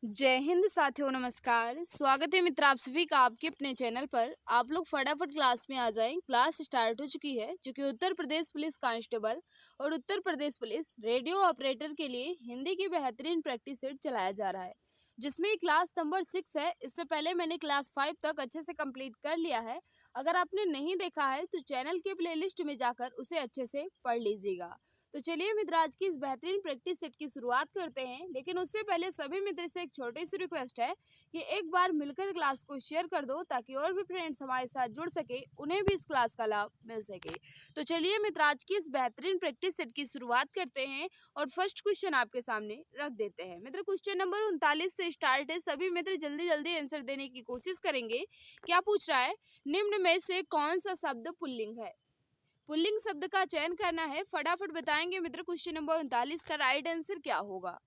जय हिंद साथियों, नमस्कार। स्वागत है मित्र आप सभी का आपके अपने चैनल पर। आप लोग फटाफट क्लास में आ जाएं। क्लास स्टार्ट हो चुकी है जो कि उत्तर प्रदेश पुलिस कांस्टेबल और Uttar Pradesh police radio operator के लिए हिंदी की बेहतरीन प्रैक्टिस सेट चलाया जा रहा है, जिसमें क्लास नंबर 6 है। इससे पहले मैंने क्लास 5 तक अच्छे से कंप्लीट कर लिया है। अगर आपने नहीं देखा है तो चैनल के प्लेलिस्ट में जाकर उसे अच्छे से पढ़ लीजिएगा। तो चलिए मित्र, आज की इस बेहतरीन प्रैक्टिस सेट की शुरुआत करते हैं। लेकिन उससे पहले सभी मित्र से एक छोटी सी रिक्वेस्ट है कि एक बार मिलकर क्लास को शेयर कर दो, ताकि और भी फ्रेंड्स हमारे साथ जुड़ सके, उन्हें भी इस क्लास का लाभ मिल सके। तो चलिए मित्र, आज की इस बेहतरीन प्रैक्टिस सेट की शुरुआत करते हैं और फर्स्ट क्वेश्चन आपके सामने रख देते हैं। मित्र, क्वेश्चन नंबर 39 से स्टार्ट है। सभी मित्र जल्दी जल्दी आंसर देने की कोशिश करेंगे। क्या पूछ रहा है? निम्न में से कौन सा शब्द पुल्लिंग है? पुल्लिंग शब्द का चयन करना है। फटाफट बताएंगे मित्र। क्वेश्चन नंबर 39 का राइट आंसर क्या होगा?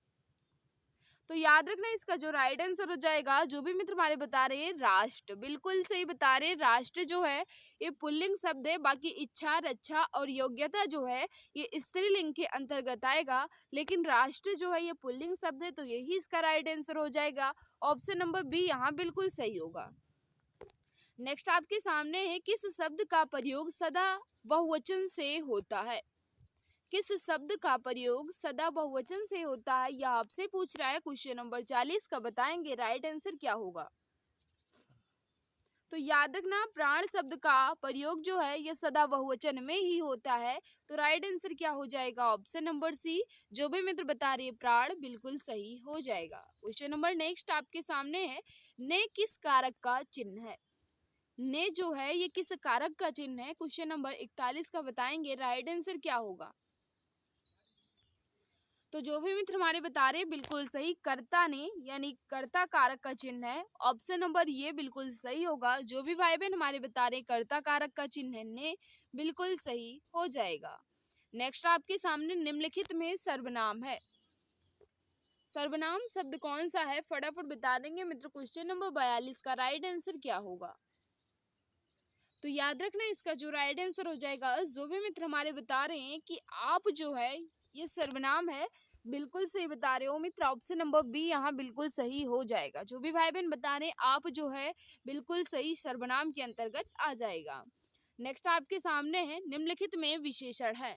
तो याद रखना, इसका जो राइट आंसर हो जाएगा, जो भी मित्र हमारे बता रहे हैं, राष्ट्र। बिल्कुल सही बता रहे हैं। राष्ट्र जो है ये पुल्लिंग शब्द है। बाकी इच्छा, रक्षा और योग्यता जो है ये स्त्रीलिंग के अंतर्गत आएगा, लेकिन राष्ट्र जो है ये पुल्लिंग शब्द है, तो यही इसका राइट आंसर हो जाएगा। ऑप्शन नंबर बी यहाँ बिल्कुल सही होगा। नेक्स्ट आपके सामने है, किस शब्द का प्रयोग सदा बहुवचन से होता है? किस शब्द का प्रयोग सदा बहुवचन से होता है, यह आपसे पूछ रहा है। क्वेश्चन नंबर 40 का बताएंगे राइट आंसर क्या होगा? तो याद रखना, प्राण शब्द का प्रयोग जो है यह सदा बहुवचन में ही होता है। तो राइट आंसर क्या हो जाएगा? Option number C. जो भी मित्र बता रहे हैं प्राण, बिल्कुल सही हो जाएगा। क्वेश्चन नंबर नेक्स्ट आपके सामने है, ने किस कारक का चिन्ह है? ने जो है ये किस कारक का चिन्ह है? क्वेश्चन नंबर 41 का बताएंगे राइट आंसर क्या होगा? तो जो भी मित्र हमारे बता रहे हैं बिल्कुल सही, कर्ता ने, यानी कर्ता कारक का चिन्ह है। ऑप्शन नंबर ये बिल्कुल सही होगा। जो भी भाई बहन हमारे बता रहे हैं कर्ता कारक का चिन्ह है ने, बिल्कुल सही हो जाएगा। नेक्स्ट आपके सामने निम्नलिखित में सर्वनाम है। सर्वनाम शब्द कौन सा है? फटाफट बता देंगे मित्र। क्वेश्चन नंबर 42 का राइट आंसर क्या होगा? तो याद रखना, इसका जो राइट आंसर हो जाएगा, जो भी मित्र हमारे बता रहे हैं कि आप जो है ये सर्वनाम है, बिल्कुल सही बता रहे हो मित्र। ऑप्शन नंबर बी यहाँ बिल्कुल सही हो जाएगा। जो भी भाई बहन बता रहे हैं आप जो है बिल्कुल सही सर्वनाम के अंतर्गत आ जाएगा। नेक्स्ट आपके सामने है, निम्नलिखित में विशेषण है।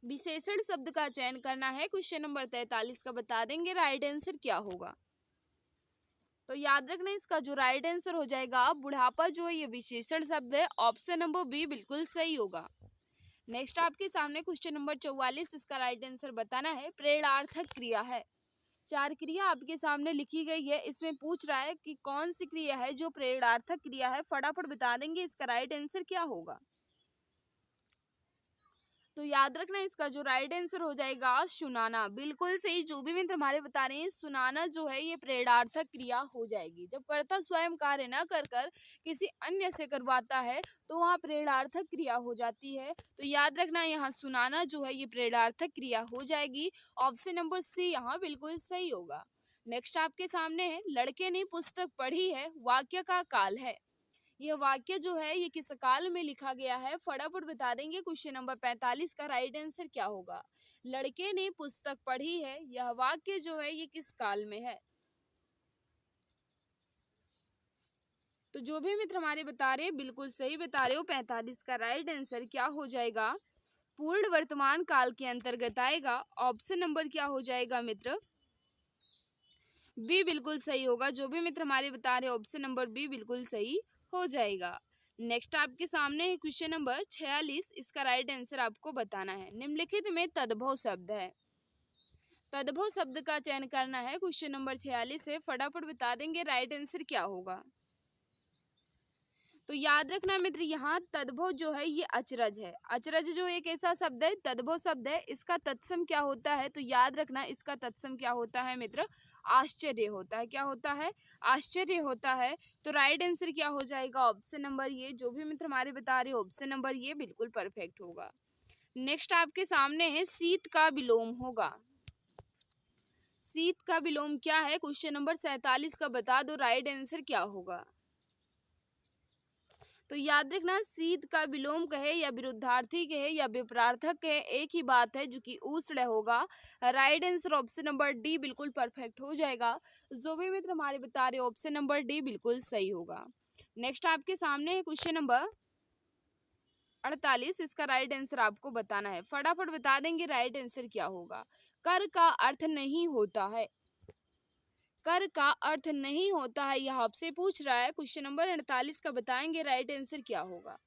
विशेषण शब्द का चयन करना है। क्वेश्चन नंबर 43 का बता देंगे राइट आंसर क्या होगा? तो याद रखना, इसका जो राइट आंसर हो जाएगा, बुढ़ापा जो है ये विशेषण शब्द है। ऑप्शन नंबर बी बिल्कुल सही होगा। नेक्स्ट आपके सामने क्वेश्चन नंबर 44, इसका राइट आंसर बताना है। प्रेरणार्थक क्रिया है। चार क्रिया आपके सामने लिखी गई है। इसमें पूछ रहा है कि कौन सी क्रिया है जो प्रेरणार्थक क्रिया है। फटाफट बता देंगे इसका राइट आंसर क्या होगा? तो याद रखना, इसका जो राइट आंसर हो जाएगा सुनाना। बिल्कुल सही। जो भी मित्र हमारे बता रहे हैं, सुनाना जो है ये प्रेरणार्थक क्रिया हो जाएगी। जब कर्ता स्वयं कार्य न कर कर किसी अन्य से करवाता है तो वहाँ प्रेरणार्थक क्रिया हो जाती है। तो याद रखना, यहाँ सुनाना जो है ये प्रेरणार्थक क्रिया हो जाएगी। ऑप्शन नंबर सी यहाँ बिल्कुल सही होगा। नेक्स्ट आपके सामने है, लड़के ने पुस्तक पढ़ी है, वाक्य का काल है। यह वाक्य जो है ये किस काल में लिखा गया है? फटाफट बता देंगे। क्वेश्चन नंबर 45 का राइट आंसर क्या होगा? लड़के ने पुस्तक पढ़ी है, यह वाक्य जो है ये किस काल में है? तो जो भी मित्र हमारे बता रहे हैं बिल्कुल सही बता रहे हो। 45 का राइट आंसर क्या हो जाएगा? पूर्ण वर्तमान काल के अंतर्गत आएगा। ऑप्शन नंबर क्या हो जाएगा मित्र? बी बिल्कुल सही होगा। जो भी मित्र हमारे बता रहे हैं ऑप्शन नंबर बी बिल्कुल सही हो जाएगा। नेक्स्ट आपके सामने है क्वेश्चन नंबर 46, इसका राइट आंसर आपको बताना है। निम्नलिखित में तद्भव शब्द है। तद्भव शब्द का चयन करना है। क्वेश्चन नंबर 46 है। फटाफट बता देंगे राइट आंसर क्या होगा? तो याद रखना मित्र, यहाँ तद्भव जो है ये अचरज है। अचरज जो एक ऐसा शब्द है, तद्भव शब्द है, इसका तत्सम क्या होता है? तो याद रखना, इसका तत्सम क्या होता है मित्र? आश्चर्य होता है। क्या होता है? आश्चर्य होता है। तो राइट आंसर क्या हो जाएगा? ऑप्शन नंबर ये। जो भी मित्र हमारे बता रहे ऑप्शन नंबर ये बिल्कुल परफेक्ट होगा। नेक्स्ट आपके सामने है, शीत का विलोम होगा। शीत का विलोम क्या है? क्वेश्चन नंबर 47 का बता दो राइट आंसर क्या होगा? तो याद रखना, शीत का विलोम कहे या विरुद्धार्थी कहे या विपरार्थक कहे, एक ही बात है, जो कि उष्ण होगा। Right answer option number D बिल्कुल परफेक्ट हो जाएगा। जो भी मित्र हमारे बता रहे ऑप्शन नंबर डी बिल्कुल सही होगा। नेक्स्ट आपके सामने है क्वेश्चन नंबर 48। इसका राइट आंसर आपको बताना है, फटाफट बता देंगे राइट आंसर क्या होगा। कर का अर्थ नहीं होता है, कर का अर्थ नहीं होता है, यह आपसे पूछ रहा है। क्वेश्चन नंबर 48 का बताएंगे राइट आंसर क्या होगा।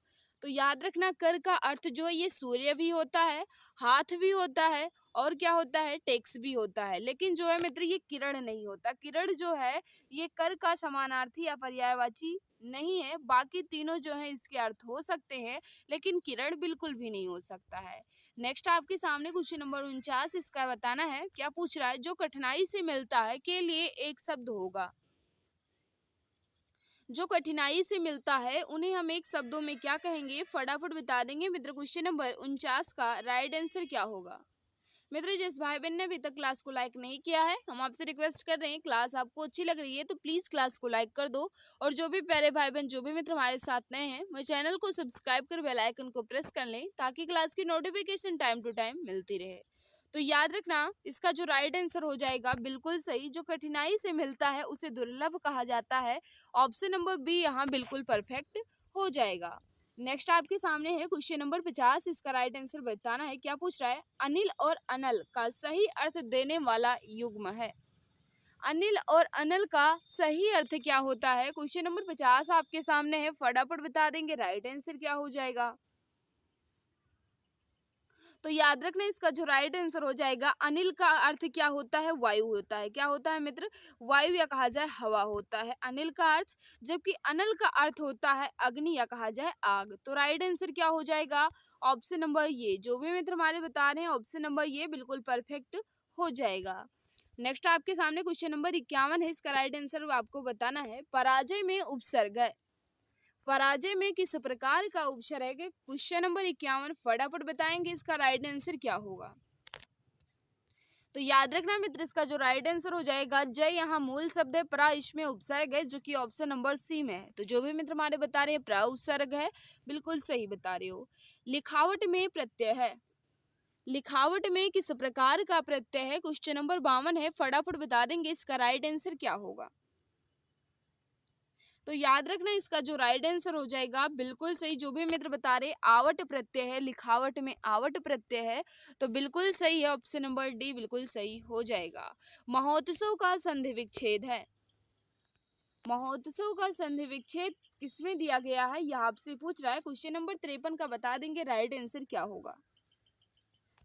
तो याद रखना, कर का अर्थ जो है ये सूर्य भी होता है, हाथ भी होता है, और क्या होता है, टैक्स भी होता है। लेकिन जो है मित्र ये किरण नहीं होता। किरण जो है ये कर का समानार्थी या पर्यायवाची नहीं है। बाकी तीनों जो है इसके अर्थ हो सकते हैं, लेकिन किरण बिल्कुल भी नहीं हो सकता है। नेक्स्ट आपके सामने क्वेश्चन नंबर 49। इसका बताना है, क्या पूछ रहा है, जो कठिनाई से मिलता है के लिए एक शब्द होगा। जो कठिनाई से मिलता है उन्हें हम एक शब्दों में क्या कहेंगे, फटाफट बता देंगे मित्र। क्वेश्चन नंबर 49 का राइट आंसर क्या होगा। मित्र जिस भाई बहन ने अभी तक क्लास को लाइक नहीं किया है, हम आपसे रिक्वेस्ट कर रहे हैं, क्लास आपको अच्छी लग रही है तो प्लीज क्लास को लाइक कर दो। और जो भी प्यारे भाई बहन, जो भी मित्र हमारे साथ नए हैं, वो चैनल को सब्सक्राइब कर बेल आइकन को प्रेस कर लें, ताकि क्लास की नोटिफिकेशन टाइम टू टाइम मिलती रहे। तो याद रखना, इसका जो राइट आंसर हो जाएगा बिल्कुल सही, जो कठिनाई से मिलता है उसे दुर्लभ कहा जाता है। ऑप्शन नंबर बी यहाँ बिल्कुल परफेक्ट हो जाएगा। नेक्स्ट आपके सामने है क्वेश्चन नंबर 50। इसका राइट आंसर बताना है, क्या पूछ रहा है, अनिल और अनल का सही अर्थ देने वाला युग्म है। अनिल और अनल का सही अर्थ क्या होता है। क्वेश्चन नंबर 50 आपके सामने है, फटाफट बता देंगे राइट आंसर क्या हो जाएगा। तो याद रखना, इसका जो राइट आंसर हो जाएगा, अनिल का अर्थ क्या होता है, वायु होता है। क्या होता है मित्र, वायु या कहा जाए हवा होता है अनिल का अर्थ। जबकि अनल का अर्थ होता है अग्नि या कहा जाए आग। तो राइट आंसर क्या हो जाएगा, ऑप्शन नंबर ये। जो भी मित्र हमारे बता रहे हैं ऑप्शन नंबर ये बिल्कुल परफेक्ट हो जाएगा। नेक्स्ट आपके सामने क्वेश्चन नंबर 51 है। इसका राइट आंसर आपको बताना है, पराजय में उपसर्ग है। पराजय में किस प्रकार का उपसर्ग है। क्वेश्चन नंबर 51 फटाफट बताएंगे, इसका राइट आंसर क्या होगा। तो याद रखना मित्र, इसका जो राइट आंसर हो जाएगा, जय यहाँ मूल शब्द है, प्रा इसमें उपसर्ग है, जो कि ऑप्शन नंबर सी में है। तो जो भी मित्र हमारे बता रहे हैं प्रा उपसर्ग है, बिल्कुल सही बता रहे हो। लिखावट में प्रत्यय है, लिखावट में किस प्रकार का प्रत्यय है। क्वेश्चन नंबर 52 है, फटाफट बता देंगे, इसका राइट आंसर क्या होगा। तो याद रखना, इसका जो राइट आंसर हो जाएगा बिल्कुल सही। जो भी मित्र बता रहे आवट प्रत्यय है, लिखावट में आवट प्रत्यय है, तो बिल्कुल सही है, ऑप्शन नंबर डी बिल्कुल सही हो जाएगा। महोत्सव का संधि विच्छेद है, महोत्सव का संधि विच्छेद किसमें दिया गया है, यह आपसे पूछ रहा है। क्वेश्चन नंबर 53 का बता देंगे राइट आंसर क्या होगा।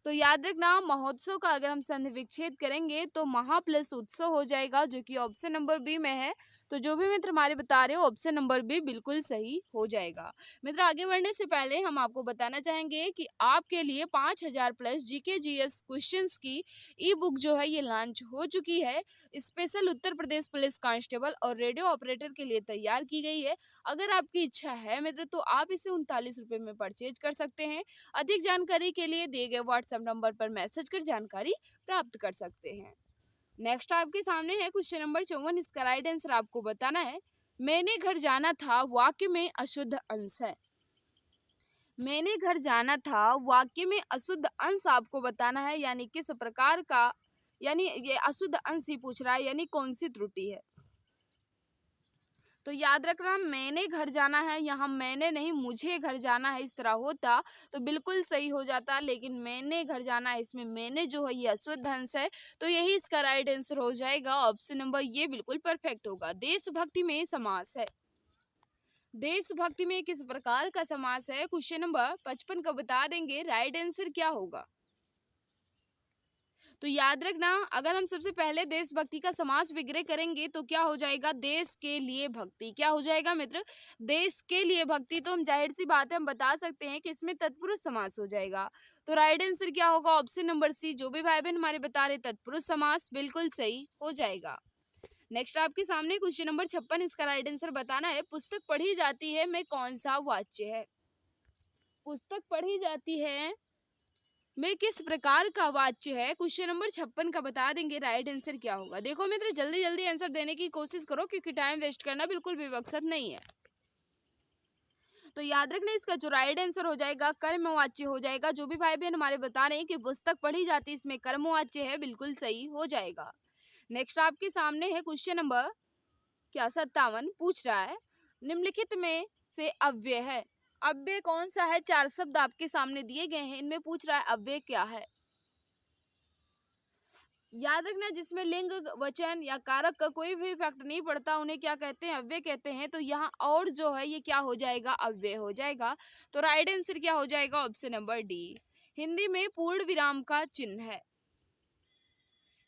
तो याद रखना, महोत्सव का अगर हम संधि विच्छेद करेंगे तो महा प्लस उत्सव हो जाएगा, जो कि ऑप्शन नंबर बी में है। तो जो भी मित्र हमारे बता रहे हो ऑप्शन नंबर बी बिल्कुल सही हो जाएगा। मित्र आगे बढ़ने से पहले हम आपको बताना चाहेंगे कि आपके लिए 5000 प्लस जीके जीएस क्वेश्चंस की ई बुक जो है ये लॉन्च हो चुकी है। Special Uttar Pradesh police constable और रेडियो ऑपरेटर के लिए तैयार की गई है। अगर आपकी इच्छा है मित्र तो आप इसे 39 रुपये में परचेज कर सकते हैं। अधिक जानकारी के लिए दिए गए व्हाट्सएप नंबर पर मैसेज कर जानकारी प्राप्त कर सकते हैं। नेक्स्ट आपके सामने है क्वेश्चन नंबर 54। इसका राइट आंसर आपको बताना है, मैंने घर जाना था वाक्य में अशुद्ध अंश है। मैंने घर जाना था वाक्य में अशुद्ध अंश आपको बताना है, यानी किस प्रकार का, यानी ये अशुद्ध अंश ही पूछ रहा है, यानी कौन सी त्रुटि है। तो याद रखना, मैंने घर जाना है, यहाँ मैंने नहीं मुझे घर जाना है, इस तरह होता तो बिल्कुल सही हो जाता, लेकिन मैंने घर जाना है, इसमें मैंने जो है ये अशुद्ध अंश है, तो यही इसका राइट आंसर हो जाएगा, ऑप्शन नंबर ये बिल्कुल परफेक्ट होगा। देशभक्ति में समास है, देशभक्ति में किस प्रकार का समास है। क्वेश्चन नंबर 55 का बता देंगे राइट आंसर क्या होगा। तो याद रखना, अगर हम सबसे पहले देशभक्ति का समास विग्रह करेंगे तो क्या हो जाएगा, देश के लिए भक्ति। क्या हो जाएगा मित्र, देश के लिए भक्ति। तो हम जाहिर सी बात है हम बता सकते हैं कि इसमें तत्पुरुष समास हो जाएगा। तो राइट आंसर क्या होगा, ऑप्शन नंबर सी। जो भी भाई बहन हमारे बता रहे तत्पुरुष समास बिल्कुल सही हो जाएगा। नेक्स्ट आपके सामने क्वेश्चन नंबर 56। इसका राइट आंसर बताना है, पुस्तक पढ़ी जाती है में कौन सा वाच्य है। पुस्तक पढ़ी जाती है में किस प्रकार का वाच्य है। क्वेश्चन नंबर 56 का बता देंगे राइट आंसर क्या होगा। देखो मित्र जल्दी जल्दी आंसर देने की कोशिश करो, क्योंकि टाइम वेस्ट करना बिल्कुल भी मकसद नहीं है। तो याद रखना इसका जो राइट आंसर हो जाएगा कर्मवाच्य हो जाएगा। जो भी भाई बहन हमारे बता रहे हैं कि पुस्तक पढ़ी जाती है, इसमें कर्मवाच्य है, बिल्कुल सही हो जाएगा। नेक्स्ट आपके सामने है क्वेश्चन नंबर 57, पूछ रहा है निम्नलिखित में से अव्यय है। अव्यय कौन सा है? 4 शब्द आपके सामने दिए गए हैं, इनमें पूछ रहा है अव्यय क्या है। याद रखना जिसमें लिंग, वचन या कारक का कोई भी इफेक्ट नहीं पड़ता उन्हें क्या कहते हैं? अव्यय कहते हैं। तो यहाँ और जो है ये क्या हो जाएगा? अव्यय हो जाएगा। तो राइट आंसर क्या हो जाएगा? Option number D. हिंदी में पूर्ण विराम का चिन्ह है।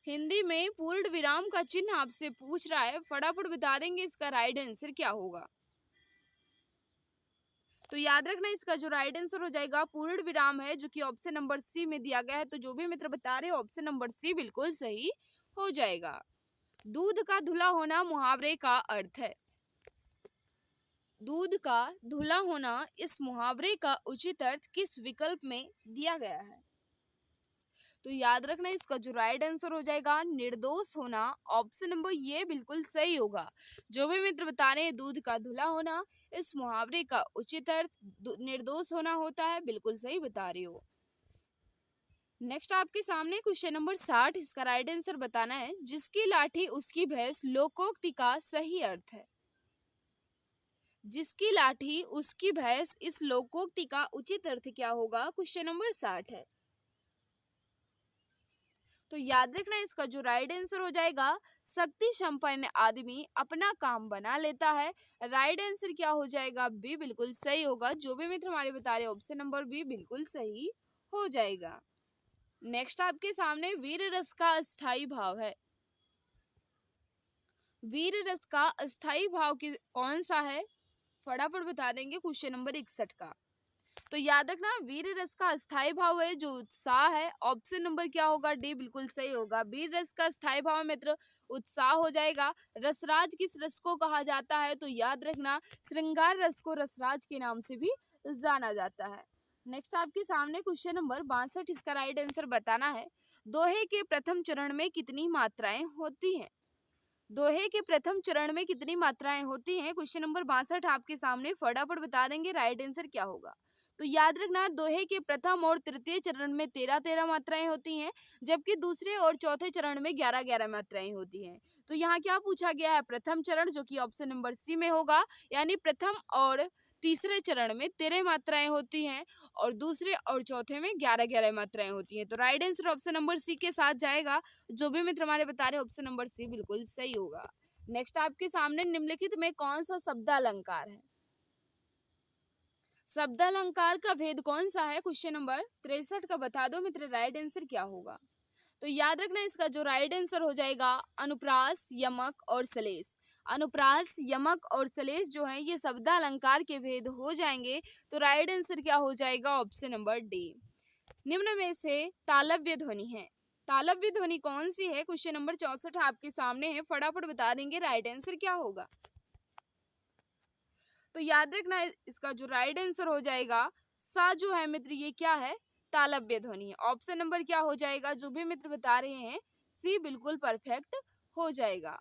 हिंदी में पूर्ण विराम का चिन्ह आपसे पूछ रहा है, फटाफट बता देंगे इसका राइट आंसर क्या होगा। तो याद रखना इसका जो राइट आंसर हो जाएगा पूर्ण विराम है, जो कि ऑप्शन नंबर सी में दिया गया है। तो जो भी मित्र बता रहे हैं ऑप्शन नंबर सी बिल्कुल सही हो जाएगा। दूध का धुला होना मुहावरे का अर्थ है। दूध का धुला होना इस मुहावरे का उचित अर्थ किस विकल्प में दिया गया है? तो याद रखना इसका जो राइट आंसर हो जाएगा निर्दोष होना, ऑप्शन नंबर ये बिल्कुल सही होगा। जो भी मित्र बता रहे हैं दूध का धुला होना इस मुहावरे का उचित अर्थ निर्दोष होना होता है, बिल्कुल सही बता रहे हो। नेक्स्ट आपके सामने क्वेश्चन नंबर 60, इसका राइट आंसर बताना है। जिसकी लाठी उसकी भैंस लोकोक्ति का सही अर्थ है। जिसकी लाठी उसकी भैंस, इस लोकोक्ति का उचित अर्थ क्या होगा? क्वेश्चन नंबर 60 है। तो याद रखना इसका जो राइट आंसर हो जाएगा शक्ति संपन्न आदमी अपना काम बना लेता है। राइट आंसर क्या हो जाएगा? बी बिल्कुल सही होगा। जो भी मित्र हमारे बता रहे ऑप्शन नंबर बी बिल्कुल सही हो जाएगा। नेक्स्ट आपके सामने वीर रस का अस्थाई भाव है। वीर रस का अस्थाई भाव कौन सा है? फटाफट बता देंगे क्वेश्चन नंबर 61 का। तो याद रखना वीर रस का अस्थाई भाव है जो उत्साह है, ऑप्शन नंबर क्या होगा? डी बिल्कुल सही होगा। वीर रस का अस्थाई भाव मित्र उत्साह हो जाएगा। रसराज किस रस को कहा जाता है? तो याद रखना श्रृंगार रस को रसराज के नाम से भी जाना जाता है। नेक्स्ट आपके सामने क्वेश्चन नंबर 62, इसका राइट आंसर बताना है। दोहे के प्रथम चरण में कितनी मात्राएं होती हैं? दोहे के प्रथम चरण में कितनी मात्राएं होती हैं? क्वेश्चन नंबर 62 आपके सामने, फटाफट बता देंगे राइट आंसर क्या होगा। तो याद रखना दोहे के प्रथम और तृतीय चरण में 13 मात्राएं होती हैं, जबकि दूसरे और चौथे चरण में 11 मात्राएं होती हैं। तो यहाँ क्या पूछा गया है? प्रथम चरण, जो कि ऑप्शन नंबर सी में होगा, यानी प्रथम और तीसरे चरण में 13 मात्राएं होती हैं और दूसरे और चौथे में 11 मात्राएं होती हैं। तो right answer option number C के साथ जाएगा। जो भी मित्र हमारे बता रहे ऑप्शन नंबर सी बिल्कुल सही होगा। नेक्स्ट आपके सामने निम्नलिखित में कौन सा शब्दालंकार है? शब्दालंकार का भेद कौन सा है? क्वेश्चन नंबर 63 का बता दो मित्र, राइट आंसर क्या होगा। तो याद रखना इसका जो राइट आंसर हो जाएगा अनुप्रास, यमक और सलेश। अनुप्रास, यमक और सलेश जो है ये शब्दालंकार के भेद हो जाएंगे। तो राइट आंसर क्या हो जाएगा? Option number D. निम्न में से तालव्य ध्वनि है। तालव्य ध्वनि कौन सी है? क्वेश्चन नंबर 64 आपके सामने है, फटाफट बता देंगे राइट आंसर क्या होगा। तो याद रखना इसका जो राइट आंसर हो जाएगा सा जो है मित्र ये क्या है? तालव्य ध्वनि है। ऑप्शन नंबर क्या हो जाएगा? जो भी मित्र बता रहे हैं सी बिल्कुल परफेक्ट हो जाएगा।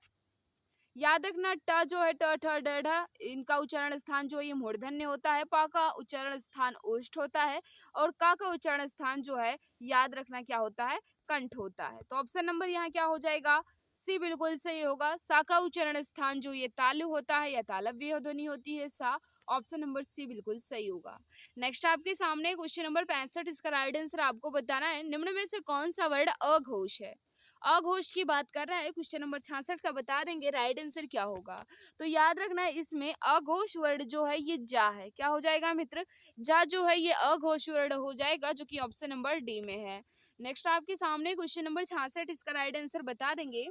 याद रखना ट जो है ट ठ ड ढ, इनका उच्चारण स्थान जो है ये मूर्धन्य होता है। पा का उच्चारण स्थान ओष्ठ होता है और का उच्चारण स्थान जो है याद रखना क्या होता है? कंठ होता है। तो ऑप्शन नंबर यहाँ क्या हो जाएगा? सी बिल्कुल सही होगा। सा का उच्चारण स्थान जो ये तालु होता है या तालव्य ध्वनि होती है सा, ऑप्शन नंबर सी बिल्कुल सही होगा। नेक्स्ट आपके सामने क्वेश्चन नंबर 65, इसका राइट आंसर आपको बताना है। निम्न में से कौन सा वर्ड अघोष है? अघोष की बात कर रहा है। क्वेश्चन नंबर 66 का बता देंगे राइट आंसर क्या होगा। तो याद रखना इसमें अघोष वर्ड जो है ये जा है। क्या हो जाएगा मित्र? जा जो है ये अघोष वर्ड हो जाएगा, जो कि ऑप्शन नंबर डी में है। नेक्स्ट आपके सामने क्वेश्चन नंबर 66, इसका राइट आंसर बता देंगे।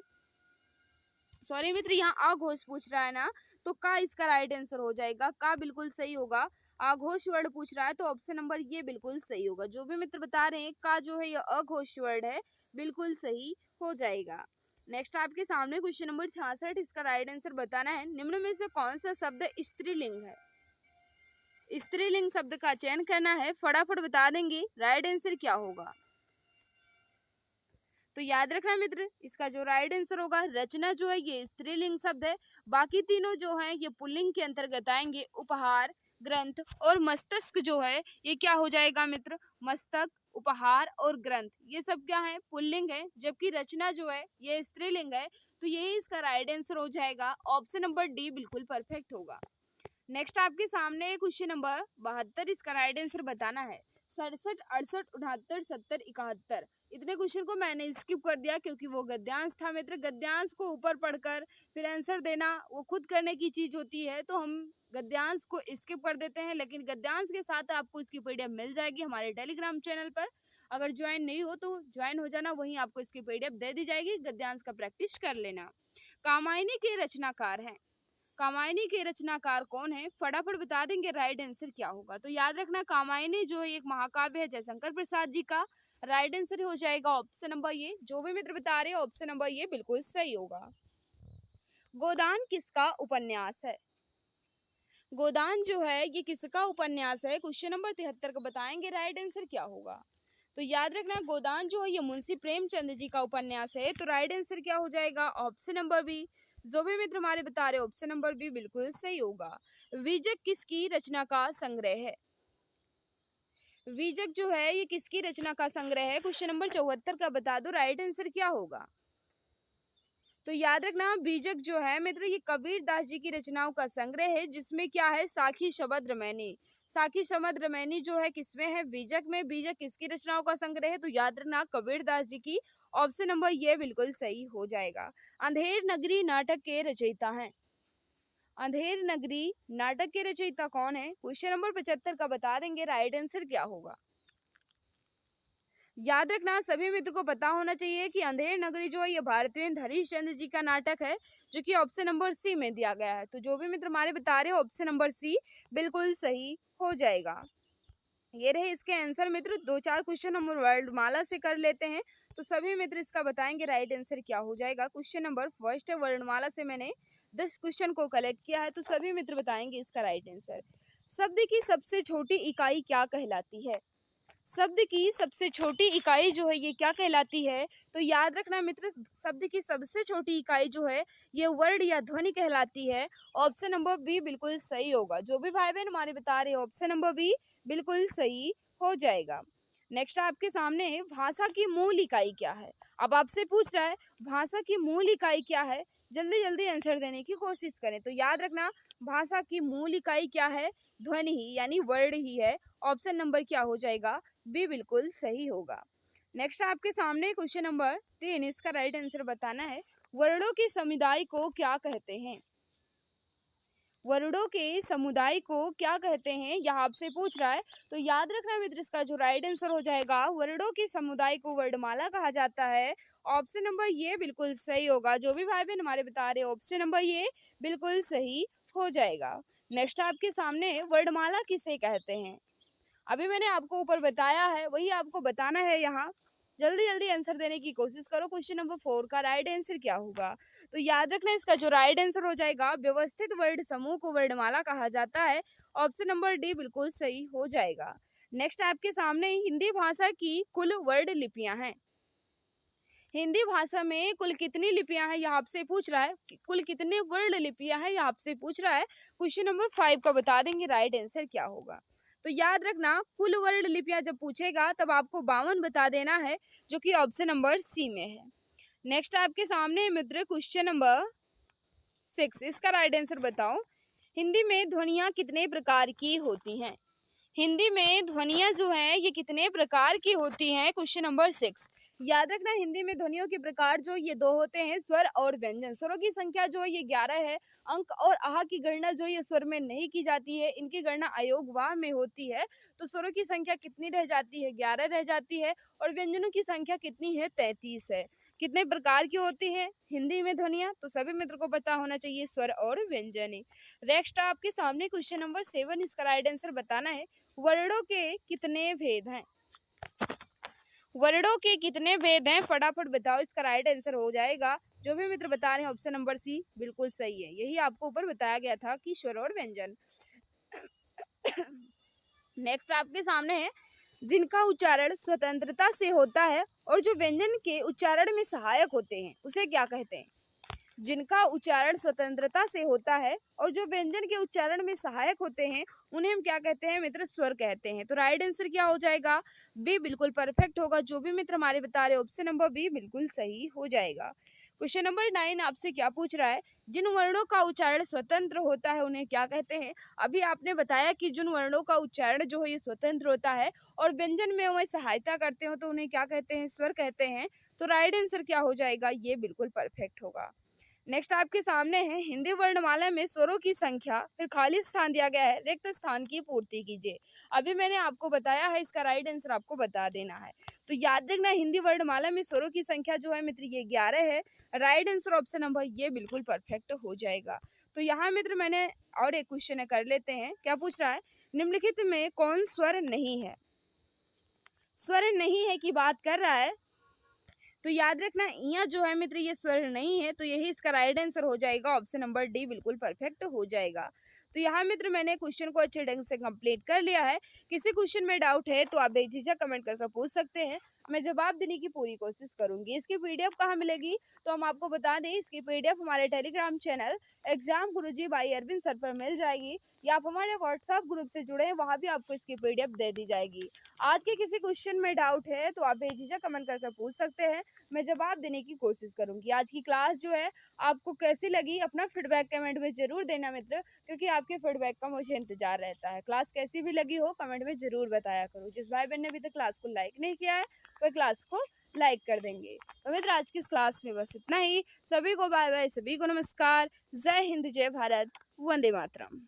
सॉरी मित्र, यहाँ अघोष पूछ रहा है ना, तो का इसका राइट आंसर हो जाएगा। का बिल्कुल सही होगा। अघोष वर्ड पूछ रहा है तो ऑप्शन नंबर ये बिल्कुल सही होगा। जो भी मित्र बता रहे हैं का जो है ये अघोष वर्ड है, बिल्कुल सही हो जाएगा। नेक्स्ट आपके सामने क्वेश्चन नंबर 66, इसका राइट आंसर बताना है। निम्न में से कौन सा शब्द स्त्रीलिंग है? स्त्रीलिंग शब्द का चयन करना है, फटाफट बता देंगे राइट आंसर क्या होगा। तो याद रखना मित्र इसका जो राइट आंसर होगा रचना जो है ये स्त्रीलिंग शब्द है। बाकी तीनों जो है ये पुल्लिंग के अंतर्गत आएंगे। उपहार, ग्रंथ और मस्तिष्क जो है ये क्या हो जाएगा मित्र, मस्तक, उपहार और ग्रंथ ये सब क्या है, पुल्लिंग है, जबकि रचना जो है ये स्त्रीलिंग है। तो यही इसका राइट आंसर हो जाएगा, ऑप्शन नंबर डी बिल्कुल परफेक्ट होगा। नेक्स्ट आपके सामने क्वेश्चन नंबर 72, इसका राइट आंसर बताना है। 67, 68, 69, 70, 71 इतने क्वेश्चन को मैंने स्किप कर दिया क्योंकि वो गद्यांश था मित्र। गद्यांश को ऊपर पढ़कर फिर आंसर देना वो खुद करने की चीज़ होती है, तो हम गद्यांश को स्किप कर देते हैं। लेकिन गद्यांश के साथ आपको इसकी पीडीएफ मिल जाएगी हमारे टेलीग्राम चैनल पर। अगर ज्वाइन नहीं हो तो ज्वाइन हो जाना, वहीं आपको इसकी पीडीएफ दे दी जाएगी। गद्यांश का प्रैक्टिस कर लेना। कामायनी के रचनाकार हैं, कामायनी के रचनाकार कौन है, फटाफट बता देंगे राइट आंसर क्या होगा। तो याद रखना, कामायनी जो एक महाकाव्य है जयशंकर प्रसाद जी का। राइट आंसर हो जाएगा ऑप्शन नंबर ये। जो भी मित्र बता रहे हैं ऑप्शन नंबर ये बिल्कुल सही होगा। गोदान किसका उपन्यास है, गोदान जो है ये किसका उपन्यास है, क्वेश्चन नंबर 73 का बताएंगे राइट आंसर क्या होगा। तो याद रखना, गोदान जो है ये मुंशी प्रेमचंद जी का उपन्यास है। तो राइट आंसर क्या हो जाएगा, ऑप्शन नंबर बी। जो भी मित्र हमारे बता रहे ऑप्शन नंबर बी बिल्कुल सही होगा। बीजक किसकी रचना का संग्रह है, बीजक जो है ये किसकी रचना का संग्रह है, क्वेश्चन नंबर 74 का बता दो राइट आंसर क्या होगा। तो याद रखना, बीजक जो है मित्र ये कबीर दास जी की रचनाओं का संग्रह है, जिसमें क्या है, साखी शबद रमैनी। साखी शबद रमैनी जो है किसमें है, बीजक में। बीजक किसकी रचनाओं का संग्रह है, तो याद रखना कबीर दास जी की। ऑप्शन नंबर ये बिल्कुल सही हो जाएगा। अंधेर नगरी नाटक के रचयिता हैं, अंधेर नगरी नाटक के रचयिता कौन है, क्वेश्चन नंबर 75 का बता देंगे राइट आंसर क्या होगा। याद रखना, सभी मित्र को पता होना चाहिए कि अंधेर नगरी जो है ये भारतेंद्र हरिश्चंद्र जी का नाटक है, जो कि ऑप्शन नंबर सी में दिया गया है। तो जो भी मित्र हमारे बता रहे हैं ऑप्शन नंबर सी बिल्कुल सही हो जाएगा। ये रहे इसके आंसर मित्र। 2-4 क्वेश्चन हम वर्णमाला से कर लेते हैं, तो सभी मित्र इसका बताएंगे राइट आंसर क्या हो जाएगा। क्वेश्चन नंबर फर्स्ट है, वर्णमाला से मैंने 10 क्वेश्चन को कलेक्ट किया है, तो सभी मित्र बताएंगे इसका राइट आंसर। शब्द की सबसे छोटी इकाई क्या कहलाती है, शब्द की सबसे छोटी इकाई जो है ये क्या कहलाती है। तो याद रखना मित्र, शब्द की सबसे छोटी इकाई जो है ये वर्ड या ध्वनि कहलाती है। ऑप्शन नंबर बी बिल्कुल सही होगा। जो भी भाई बहन हमारे बता रहे हैं ऑप्शन नंबर बी बिल्कुल सही हो जाएगा। नेक्स्ट आपके सामने भाषा की मूल इकाई क्या है। अब आपसे पूछ रहा है भाषा की मूल इकाई क्या है, जल्दी जल्दी आंसर देने की कोशिश करें। तो याद रखना, भाषा की मूल इकाई क्या है, ध्वनि ही यानी वर्ड ही है। ऑप्शन नंबर क्या हो जाएगा, बी बिल्कुल सही होगा। नेक्स्ट आपके सामने क्वेश्चन नंबर 3, इसका राइट आंसर बताना है। वर्णों के समुदाय को क्या कहते हैं, वर्णों के समुदाय को क्या कहते हैं, यह आपसे पूछ रहा है। तो याद रखना मित्र, इसका जो राइट आंसर हो जाएगा, वर्णों के समुदाय को वर्णमाला कहा जाता है। ऑप्शन नंबर ये बिल्कुल सही होगा। जो भी भाई बहन हमारे बता रहे हैं ऑप्शन नंबर ये बिल्कुल सही हो जाएगा। नेक्स्ट आपके सामने वर्णमाला किसे कहते हैं, अभी मैंने आपको ऊपर बताया है वही आपको बताना है यहाँ। जल्दी जल्दी आंसर देने की कोशिश करो। क्वेश्चन नंबर 4 का राइट आंसर क्या होगा। तो याद रखना, इसका जो राइट आंसर हो जाएगा, व्यवस्थित वर्ड समूह को वर्णमाला कहा जाता है। ऑप्शन नंबर डी बिल्कुल सही हो जाएगा। नेक्स्ट आपके सामने हिंदी भाषा की कुल वर्ड लिपियां हैं, हिंदी भाषा में कुल कितनी लिपियां हैं यह आपसे पूछ रहा है। कुल कितने वर्ड लिपियां हैं यह आपसे पूछ रहा है। क्वेश्चन नंबर 5 का बता देंगे राइट आंसर क्या होगा। तो याद रखना, कुल वर्ड लिपियां जब पूछेगा तब आपको 52 बता देना है, जो कि ऑप्शन नंबर सी में है। नेक्स्ट आपके सामने मित्र क्वेश्चन नंबर 6, इसका राइट आंसर बताओ। हिंदी में ध्वनियाँ कितने प्रकार की होती हैं, हिंदी में ध्वनियाँ जो हैं ये कितने प्रकार की होती हैं, क्वेश्चन नंबर 6। याद रखना, हिंदी में ध्वनियों के प्रकार जो ये 2 होते हैं, स्वर और व्यंजन। स्वरों की संख्या जो है ये 11 है। अंक और आह की गणना जो ये स्वर में नहीं की जाती है, इनकी गणना अयोग वाह में होती है। तो स्वरों की संख्या कितनी रह जाती है, 11 रह जाती है। और व्यंजनों की संख्या कितनी है, 33 है। कितने प्रकार की होती है हिंदी में ध्वनियाँ, तो सभी मित्र को पता होना चाहिए, स्वर और व्यंजन। नेक्स्ट आपके सामने क्वेश्चन नंबर 7, इसका राइट आंसर बताना है। वर्णों के कितने भेद हैं, वर्णों के कितने भेद हैं, फटाफट बताओ, इसका राइट आंसर हो जाएगा। जो भी मित्र बता रहे हैं ऑप्शन नंबर सी बिल्कुल सही है। यही आपको ऊपर बताया गया था कि स्वर और व्यंजन। नेक्स्ट आपके सामने है, जिनका उच्चारण स्वतंत्रता से होता है और जो व्यंजन के उच्चारण में सहायक होते हैं उसे क्या कहते हैं। जिनका उच्चारण स्वतंत्रता से होता है और जो व्यंजन के उच्चारण में सहायक होते हैं उन्हें हम क्या कहते हैं मित्र, स्वर कहते हैं। तो राइट आंसर क्या हो जाएगा, बी बिल्कुल परफेक्ट होगा। जो भी मित्र हमारे बता रहे ऑप्शन नंबर बी बिल्कुल सही हो जाएगा। क्वेश्चन नंबर 9 आपसे क्या पूछ रहा है, जिन वर्णों का उच्चारण स्वतंत्र होता है उन्हें क्या कहते हैं। अभी आपने बताया कि जिन वर्णों का उच्चारण जो है ये स्वतंत्र होता है और व्यंजन में वह सहायता करते हो तो उन्हें क्या कहते हैं, स्वर कहते हैं। तो राइट आंसर क्या हो जाएगा, ये बिल्कुल परफेक्ट होगा। नेक्स्ट आपके सामने है, हिंदी वर्णमाला में स्वरों की संख्या, फिर खाली स्थान दिया गया है, रिक्त स्थान की पूर्ति कीजिए। अभी मैंने आपको बताया है, इसका राइट आंसर आपको बता देना है। तो याद रखना, हिंदी वर्णमाला में स्वरों की संख्या जो है मित्र ये 11 है। राइट आंसर ऑप्शन नंबर ये बिल्कुल परफेक्ट हो जाएगा। तो यहाँ मित्र मैंने और एक क्वेश्चन कर लेते हैं। क्या पूछ रहा है, निम्नलिखित में कौन स्वर नहीं है। स्वर नहीं है की बात कर रहा है, तो याद रखना यहाँ जो है मित्र ये स्वर नहीं है, तो यही इसका राइट आंसर हो जाएगा। ऑप्शन नंबर डी बिल्कुल परफेक्ट हो जाएगा। तो यहाँ मित्र मैंने क्वेश्चन को अच्छे ढंग से कंप्लीट कर लिया है। किसी क्वेश्चन में डाउट है तो आप बेझिझक कमेंट करके पूछ सकते हैं, मैं जवाब देने की पूरी कोशिश करूंगी। इसकी पीडीएफ कहाँ मिलेगी, तो हम आपको बता दें, इसकी पीडीएफ हमारे Telegram channel exam Guruji by Arvind sir पर मिल जाएगी, या आप हमारे व्हाट्सएप ग्रुप से जुड़े हैं, वहाँ भी आपको इसकी पीडीएफ दे दी जाएगी। आज के किसी क्वेश्चन में डाउट है तो आप बेझिझक कमेंट करके पूछ सकते हैं, मैं जवाब देने की कोशिश करूंगी। आज की क्लास जो है आपको कैसी लगी, अपना फीडबैक कमेंट में जरूर देना मित्र, क्योंकि आपके फीडबैक का मुझे इंतजार रहता है। क्लास कैसी भी लगी हो कमेंट में जरूर बताया करो। जिस भाई बहन ने अभी तक क्लास को लाइक नहीं किया है वह क्लास को लाइक कर देंगे। तो मित्र आज की इस क्लास में बस इतना ही। सभी को बाय बाय, सभी को नमस्कार, जय हिंद, जय भारत, वंदे मातरम।